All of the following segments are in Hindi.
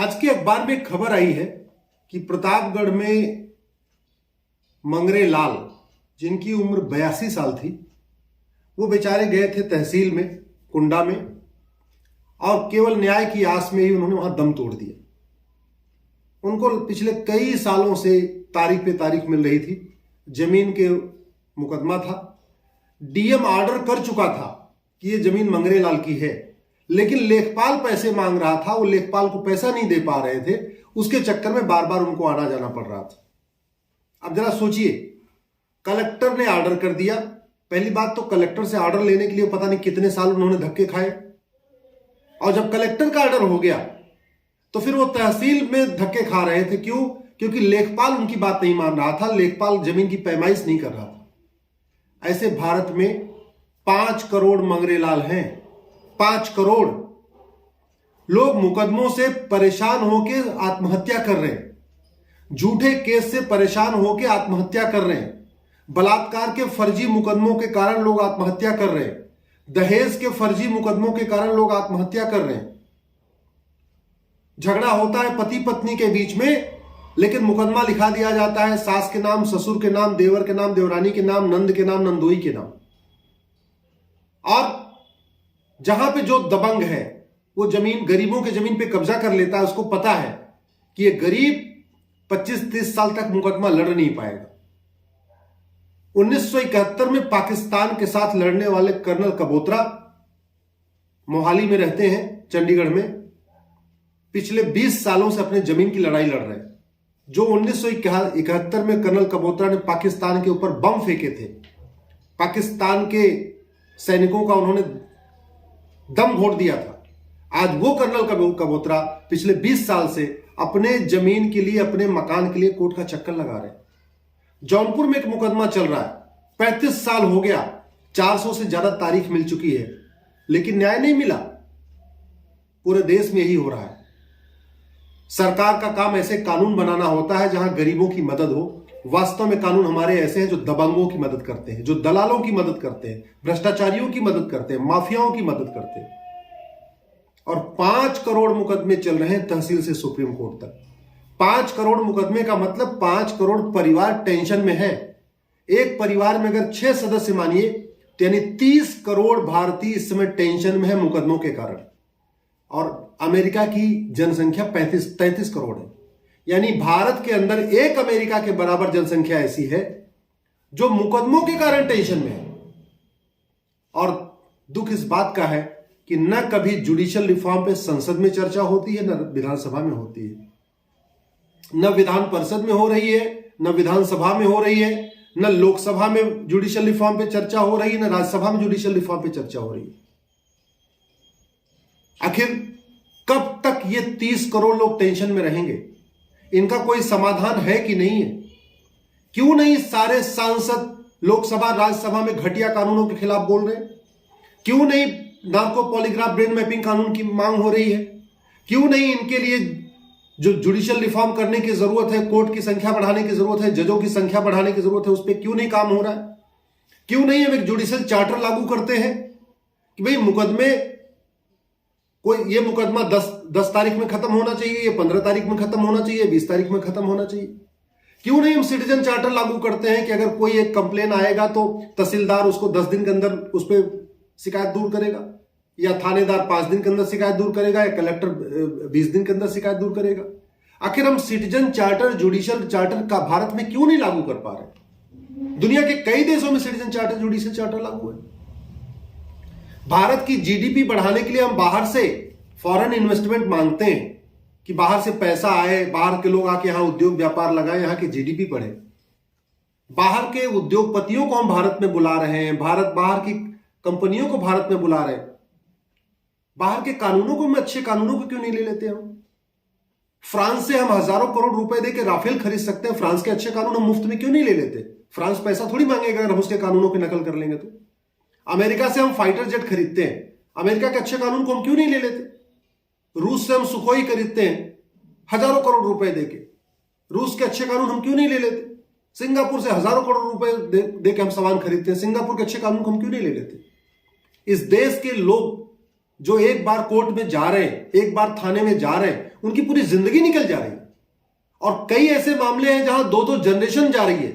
आज के अखबार में एक खबर आई है कि प्रतापगढ़ में मंगरे लाल, जिनकी उम्र 82 साल थी, वो बेचारे गए थे तहसील में कुंडा में और केवल न्याय की आस में ही उन्होंने वहां दम तोड़ दिया। उनको पिछले कई सालों से तारीख पे तारीख मिल रही थी, जमीन के मुकदमा था, डीएम ऑर्डर कर चुका था कि ये जमीन मंगरे लाल की है, लेकिन लेखपाल पैसे मांग रहा था, वो लेखपाल को पैसा नहीं दे पा रहे थे, उसके चक्कर में बार बार उनको आना जाना पड़ रहा था। अब जरा सोचिए, कलेक्टर ने ऑर्डर कर दिया। पहली बात तो कलेक्टर से ऑर्डर लेने के लिए पता नहीं कितने साल उन्होंने धक्के खाए, और जब कलेक्टर का ऑर्डर हो गया तो फिर वो तहसील में धक्के खा रहे थे। क्यों? क्योंकि लेखपाल उनकी बात नहीं मान रहा था, लेखपाल जमीन की पैमाइश नहीं कर रहा था। ऐसे भारत में 5 करोड़ मंगरे लाल हैं। 5 करोड़ लोग मुकदमों से परेशान होकर आत्महत्या कर रहे हैं, झूठे केस से परेशान होकर आत्महत्या कर रहे हैं, बलात्कार के फर्जी मुकदमों के कारण लोग आत्महत्या कर रहे हैं, दहेज के फर्जी मुकदमों के कारण लोग आत्महत्या कर रहे हैं। झगड़ा होता है पति पत्नी के बीच में, लेकिन मुकदमा लिखा दिया जाता है सास के नाम, ससुर के नाम, देवर के नाम, देवरानी के नाम, नंद के नाम, नंदोई के नाम। और जहां पे जो दबंग है वो जमीन, गरीबों के जमीन पे कब्जा कर लेता है, उसको पता है कि ये गरीब 25-30 साल तक मुकदमा लड़ नहीं पाएगा। 1971 में पाकिस्तान के साथ लड़ने वाले कर्नल कबोत्रा मोहाली में रहते हैं, चंडीगढ़ में, पिछले 20 सालों से अपने जमीन की लड़ाई लड़ रहे हैं। जो 1971 में कर्नल कबोत्रा ने पाकिस्तान के ऊपर बम फेंके थे, पाकिस्तान के सैनिकों का उन्होंने दम घोट दिया था, आज वो कर्नल कबोत्रा पिछले 20 साल से अपने जमीन के लिए, अपने मकान के लिए कोर्ट का चक्कर लगा रहे हैं। जौनपुर में एक मुकदमा चल रहा है, 35 साल हो गया, 400 से ज्यादा तारीख मिल चुकी है, लेकिन न्याय नहीं मिला। पूरे देश में यही हो रहा है। सरकार का काम ऐसे कानून बनाना होता है जहां गरीबों की मदद हो। वास्तव में कानून हमारे ऐसे हैं जो दबंगों की मदद करते हैं, जो दलालों की मदद करते हैं, भ्रष्टाचारियों की मदद करते हैं, माफियाओं की मदद करते हैं। और 5 करोड़ मुकदमे चल रहे हैं तहसील से सुप्रीम कोर्ट तक। 5 करोड़ मुकदमे का मतलब 5 करोड़ परिवार टेंशन में है। एक परिवार में अगर 6 सदस्य मानिए तो यानी 30 करोड़ भारतीय इस समय टेंशन में है मुकदमों के कारण। और अमेरिका की जनसंख्या 33 करोड़ है, यानी भारत के अंदर एक अमेरिका के बराबर जनसंख्या ऐसी है जो मुकदमों के कारण टेंशन में है। और दुख इस बात का है कि न कभी जुडिशियल रिफॉर्म पे संसद में चर्चा होती है, न विधानसभा में होती है, न विधान परिषद में हो रही है, न विधानसभा में हो रही है, न लोकसभा में जुडिशियल रिफॉर्म पे चर्चा हो रही है, न राज्यसभा में जुडिशियल रिफॉर्म पे चर्चा हो रही है। आखिर कब तक ये 30 करोड़ लोग टेंशन में रहेंगे? इनका कोई समाधान है कि नहीं है? क्यों नहीं सारे सांसद लोकसभा राज्यसभा में घटिया कानूनों के खिलाफ बोल रहे हैं? क्यों नहीं नार्को पॉलीग्राफ ब्रेन मैपिंग कानून की मांग हो रही है? क्यों नहीं इनके लिए जो जुडिशियल रिफॉर्म करने की जरूरत है, कोर्ट की संख्या बढ़ाने की जरूरत है, जजों की संख्या बढ़ाने की जरूरत है, उस पर क्यों नहीं काम हो रहा है? क्यों नहीं हम एक जुडिशियल चार्टर लागू करते हैं कि भाई मुकदमे, कोई ये मुकदमा 10 तारीख में खत्म होना चाहिए, ये 15 तारीख में खत्म होना चाहिए, 20 तारीख में खत्म होना चाहिए? क्यों नहीं हम सिटीजन चार्टर लागू करते हैं कि अगर कोई एक कंप्लेन आएगा तो तहसीलदार उसको 10 दिन के अंदर उस पर शिकायत दूर करेगा, या थानेदार 5 दिन के अंदर शिकायत दूर करेगा, या कलेक्टर 20 दिन के अंदर शिकायत दूर करेगा? आखिर हम सिटीजन चार्टर, जुडिशियल चार्टर का भारत में क्यों नहीं लागू कर पा रहे? दुनिया के कई देशों में सिटीजन चार्टर, जुडिशियल चार्टर लागू है। भारत की जीडीपी बढ़ाने के लिए हम बाहर से फॉरेन इन्वेस्टमेंट मांगते हैं कि बाहर से पैसा आए, बाहर के लोग आके यहां उद्योग व्यापार लगाएं, यहां की जीडीपी बढ़े। बाहर के उद्योगपतियों को हम भारत में बुला रहे हैं, बाहर की कंपनियों को भारत में बुला रहे हैं। बाहर के कानूनों को, हम अच्छे कानूनों को क्यों नहीं ले लेते? हम फ्रांस से हम हजारों करोड़ रुपए देकर राफेल खरीद सकते हैं, फ्रांस के अच्छे कानून हम मुफ्त में क्यों नहीं ले लेते? फ्रांस पैसा थोड़ी मांगेगा अगर हम उसके कानूनों की नकल कर लेंगे तो। अमेरिका से हम फाइटर जेट खरीदते हैं, अमेरिका के अच्छे कानून को हम क्यों नहीं ले लेते? रूस से हम सुखोई खरीदते हैं हजारों करोड़ रुपए देके, रूस के अच्छे कानून हम क्यों नहीं ले लेते? सिंगापुर से हजारों करोड़ रुपए देके हम सामान खरीदते हैं, सिंगापुर के अच्छे कानून को हम क्यों नहीं ले लेते? इस देश के लोग जो एक बार कोर्ट में जा रहे हैं, एक बार थाने में जा रहे हैं, उनकी पूरी जिंदगी निकल जा रही है। और कई ऐसे मामले हैं जहां दो दो जनरेशन जा रही है।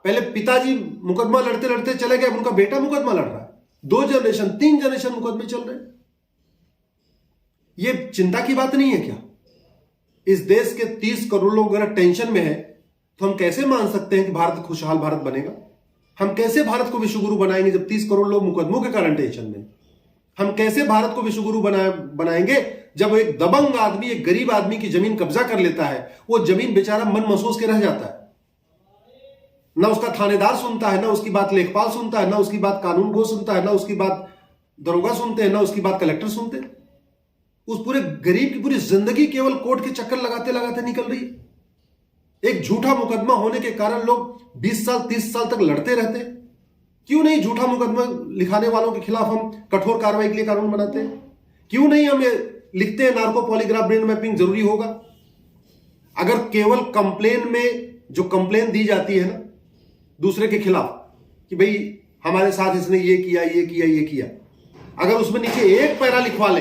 पहले पिताजी मुकदमा लड़ते लड़ते चले गए, उनका बेटा मुकदमा लड़ रहा है, 2 जनरेशन 3 जनरेशन मुकदमे चल रहे हैं। यह चिंता की बात नहीं है क्या? इस देश के 30 करोड़ लोग अगर टेंशन में है तो हम कैसे मान सकते हैं कि भारत खुशहाल भारत बनेगा? हम कैसे भारत को विश्वगुरु बनाएंगे जब 30 करोड़ लोग मुकदमों के कारण टेंशन में? हम कैसे भारत को विश्वगुरु बनाएंगे जब एक दबंग आदमी, एक गरीब आदमी की जमीन कब्जा कर लेता है, वो जमीन बेचारा मन महसूस के रह जाता है। ना उसका थानेदार सुनता है, ना उसकी बात लेखपाल सुनता है, ना उसकी बात कानून गो सुनता है, ना उसकी बात दरोगा सुनते हैं, ना उसकी बात कलेक्टर सुनते हैं। उस पूरे गरीब की पूरी जिंदगी केवल कोर्ट के चक्कर लगाते लगाते निकल रही है। एक झूठा मुकदमा होने के कारण लोग 20 साल 30 साल तक लड़ते रहते हैं। क्यों नहीं झूठा मुकदमा लिखाने वालों के खिलाफ हम कठोर कार्रवाई के लिए कानून बनाते हैं? क्यों नहीं हम लिखते हैं नार्को पॉलीग्राफ ब्रेन मैपिंग जरूरी होगा? अगर केवल कंप्लेन में जो कंप्लेन दी जाती है ना दूसरे के खिलाफ कि भाई हमारे साथ इसने ये किया ये किया ये किया, अगर उसमें नीचे एक पैरा लिखवा ले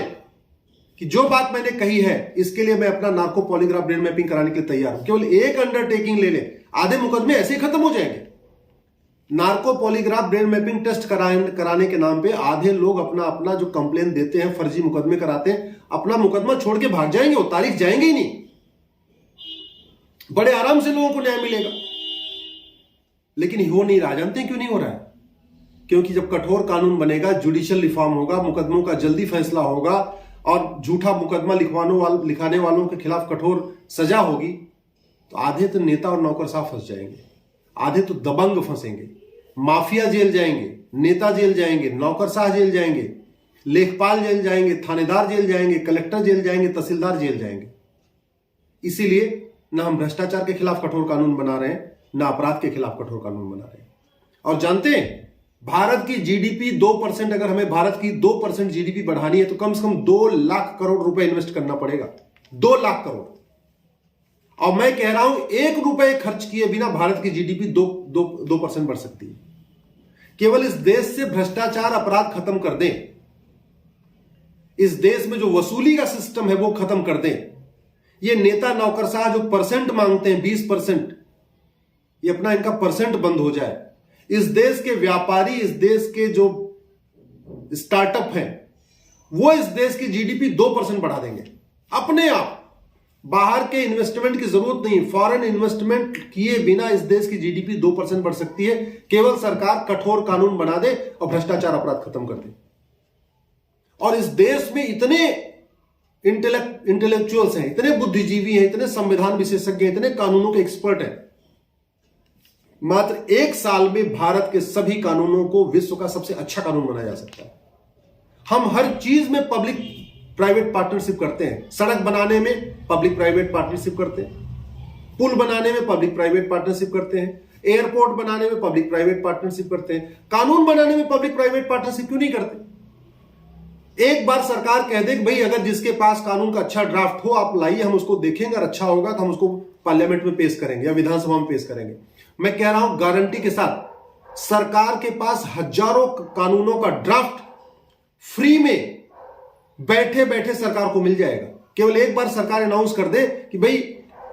कि जो बात मैंने कही है इसके लिए मैं अपना नार्को पॉलीग्राफ ब्रेन मैपिंग कराने के लिए तैयार हूं, केवल एक अंडरटेकिंग ले ले, आधे मुकदमे ऐसे ही खत्म हो जाएंगे। Narco polygraph brain mapping test कराने के नाम पे आधे लोग अपना अपना जो कंप्लेन देते हैं, फर्जी मुकदमे कराते हैं, अपना मुकदमा छोड़ के भाग जाएंगे, वो तारीख जाएंगे ही नहीं। बड़े आराम से लोगों को न्याय मिलेगा, लेकिन हो नहीं रहा। जानते हैं क्यों नहीं हो रहा है? क्योंकि जब कठोर कानून बनेगा, जुडिशियल रिफॉर्म होगा, मुकदमों का जल्दी फैसला होगा और झूठा मुकदमा लिखाने वालों के खिलाफ कठोर सजा होगी, तो आधे तो नेता और नौकरशाह फंस जाएंगे, आधे तो दबंग फंसेंगे, माफिया जेल जाएंगे, नेता जेल जाएंगे, नौकरशाह जेल जाएंगे, लेखपाल जेल जाएंगे, थानेदार जेल जाएंगे, कलेक्टर जेल जाएंगे, तहसीलदार जेल जाएंगे। इसीलिए ना हम भ्रष्टाचार के खिलाफ कठोर कानून बना रहे हैं, ना अपराध के खिलाफ कठोर कानून बना रहे हैं। और जानते हैं, भारत की जीडीपी 2%, अगर हमें भारत की 2% जीडीपी बढ़ानी है तो कम से कम 2 लाख करोड़ रुपए इन्वेस्ट करना पड़ेगा। 2 लाख करोड़। और मैं कह रहा हूं 1 रुपए खर्च किए बिना भारत की जीडीपी 2% बढ़ सकती है। केवल इस देश से भ्रष्टाचार अपराध खत्म कर दें, इस देश में जो वसूली का सिस्टम है वो खत्म कर दें। ये नेता नौकरशाह जो परसेंट मांगते हैं 20%, ये अपना इनका परसेंट बंद हो जाए। इस देश के व्यापारी, इस देश के जो स्टार्टअप हैं, वो इस देश की जीडीपी 2% बढ़ा देंगे अपने आप। बाहर के इन्वेस्टमेंट की जरूरत नहीं, फॉरेन इन्वेस्टमेंट किए बिना इस देश की जीडीपी 2% बढ़ सकती है। केवल सरकार कठोर कानून बना दे और भ्रष्टाचार अपराध खत्म कर दे। और इस देश में इतने इंटेलेक्चुअल्स हैं, इतने बुद्धिजीवी हैं, इतने संविधान विशेषज्ञ हैं, इतने कानूनों के एक्सपर्ट हैं। मात्र 1 साल में भारत के सभी कानूनों को विश्व का सबसे अच्छा कानून बनाया जा सकता है। हम हर चीज में पब्लिक प्राइवेट पार्टनरशिप करते हैं। सड़क बनाने में पब्लिक प्राइवेट पार्टनरशिप करते हैं, पुल बनाने में पब्लिक प्राइवेट पार्टनरशिप करते हैं, एयरपोर्ट बनाने में पब्लिक प्राइवेट पार्टनरशिप करते हैं। कानून बनाने में पब्लिक प्राइवेट पार्टनरशिप क्यों नहीं करते? एक बार सरकार कह दे कि भाई अगर जिसके पास कानून का अच्छा ड्राफ्ट हो आप लाइए, हम उसको देखेंगे, अगर अच्छा होगा तो हम उसको पार्लियामेंट में पेश करेंगे या विधानसभा में पेश करेंगे। मैं कह रहा हूं गारंटी के साथ, सरकार के पास हजारों कानूनों का ड्राफ्ट फ्री में बैठे बैठे सरकार को मिल जाएगा। केवल एक बार सरकार अनाउंस कर दे कि भाई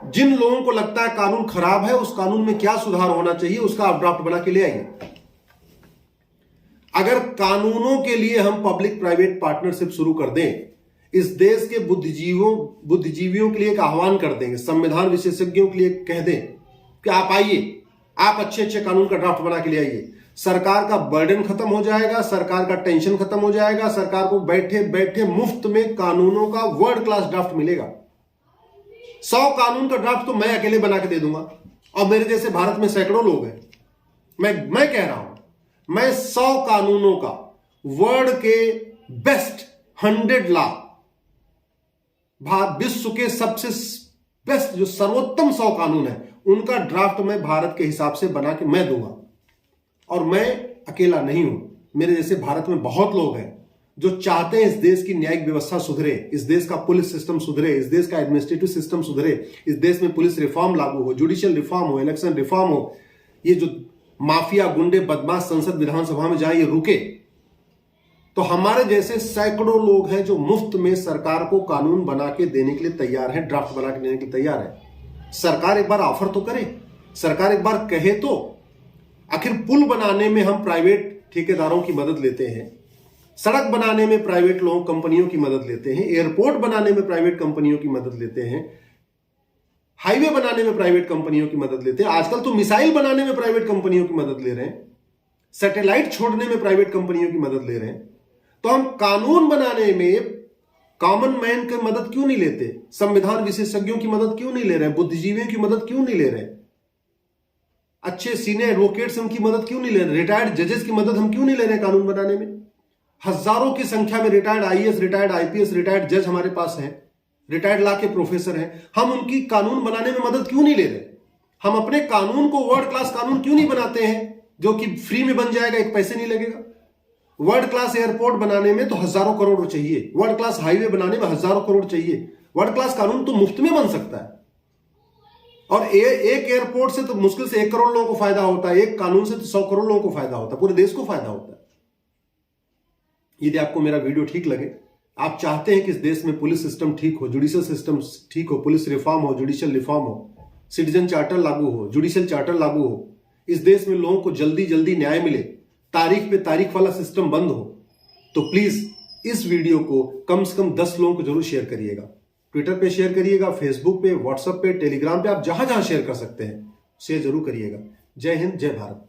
जिन लोगों को लगता है कानून खराब है, उस कानून में क्या सुधार होना चाहिए, उसका आप ड्राफ्ट बना के ले आइए। अगर कानूनों के लिए हम पब्लिक प्राइवेट पार्टनरशिप शुरू कर दें, इस देश के बुद्धिजीवियों के लिए एक आह्वान कर देंगे, संविधान विशेषज्ञों के लिए कह दें कि आप आइए, आप अच्छे अच्छे कानून का ड्राफ्ट बना के ले आइए। सरकार का बर्डन खत्म हो जाएगा, सरकार का टेंशन खत्म हो जाएगा, सरकार को बैठे बैठे मुफ्त में कानूनों का वर्ल्ड क्लास ड्राफ्ट मिलेगा। 100 कानून का ड्राफ्ट तो मैं अकेले बना के दे दूंगा, और मेरे जैसे भारत में सैकड़ों लोग हैं। मैं कह रहा हूं, मैं 100 कानूनों का, वर्ल्ड के बेस्ट 100 लॉ, विश्व के सबसे बेस्ट जो सर्वोत्तम 100 कानून है, उनका ड्राफ्ट मैं भारत के हिसाब से बना के मैं दूंगा। और मैं अकेला नहीं हूं, मेरे जैसे भारत में बहुत लोग हैं जो चाहते हैं इस देश की न्यायिक व्यवस्था सुधरे, इस देश का पुलिस सिस्टम सुधरे, इस देश का एडमिनिस्ट्रेटिव सिस्टम सुधरे, इस देश में पुलिस रिफॉर्म लागू हो, जुडिशियल रिफॉर्म हो, इलेक्शन रिफॉर्म हो, ये जो माफिया गुंडे बदमाश संसद विधानसभा में जाए ये रुके। तो हमारे जैसे सैकड़ों लोग हैं जो मुफ्त में सरकार को कानून बना के देने के लिए तैयार हैं, ड्राफ्ट बना के देने के लिए तैयार है। सरकार एक बार ऑफर तो करे, सरकार एक बार कहे तो। आखिर पुल बनाने में हम प्राइवेट ठेकेदारों की मदद लेते हैं, सड़क बनाने में प्राइवेट लोग कंपनियों की मदद लेते हैं, एयरपोर्ट बनाने में प्राइवेट कंपनियों की मदद लेते हैं, हाईवे बनाने में प्राइवेट कंपनियों की मदद लेते हैं, आजकल तो मिसाइल बनाने में प्राइवेट कंपनियों की मदद ले रहे हैं, सैटेलाइट छोड़ने में प्राइवेट कंपनियों की मदद ले रहे हैं। तो हम कानून बनाने में कॉमन मैन की मदद क्यों नहीं लेते? संविधान विशेषज्ञों की मदद क्यों नहीं ले रहे? बुद्धिजीवियों की मदद क्यों नहीं ले रहे? अच्छे सीनियर एडवोकेट्स हम की मदद क्यों नहीं ले रहे? रिटायर्ड जजेस की मदद हम क्यों नहीं ले रहे कानून बनाने में? हजारों की संख्या में retired IAS, retired IPS, retired जज हमारे पास हैं, रिटायर्ड लॉ के प्रोफेसर हैं। हम उनकी कानून बनाने में मदद क्यों नहीं ले रहे? हम अपने कानून को वर्ल्ड क्लास कानून क्यों नहीं बनाते हैं जो कि फ्री में बन जाएगा, एक पैसे नहीं लगेगा? वर्ल्ड क्लास एयरपोर्ट बनाने में तो हजारों करोड़ चाहिए, वर्ल्ड क्लास हाईवे बनाने में हजारों करोड़ चाहिए। वर्ल्ड क्लास कानून तो मुफ्त में बन सकता है। और एक एयरपोर्ट से तो मुश्किल से 1 करोड़ लोगों को फायदा होता है, एक कानून से तो 100 करोड़ लोगों को फायदा होता है, पूरे देश को फायदा होता है। यदि आपको मेरा वीडियो ठीक लगे, आप चाहते हैं कि इस देश में पुलिस सिस्टम ठीक हो, जुडिशियल सिस्टम ठीक हो, पुलिस रिफॉर्म हो, जुडिशियल रिफॉर्म हो, सिटीजन चार्टर लागू हो, जुडिशियल चार्टर लागू हो, इस देश में लोगों को जल्दी जल्दी न्याय मिले, तारीख पे तारीख वाला सिस्टम बंद हो, तो प्लीज इस वीडियो को कम से कम 10 लोगों को जरूर शेयर करिएगा। ट्विटर पे शेयर करिएगा, फेसबुक पे, व्हाट्सएप पे, टेलीग्राम पे, आप जहां जहां शेयर कर सकते हैं शेयर जरूर करिएगा। जय हिंद, जय भारत।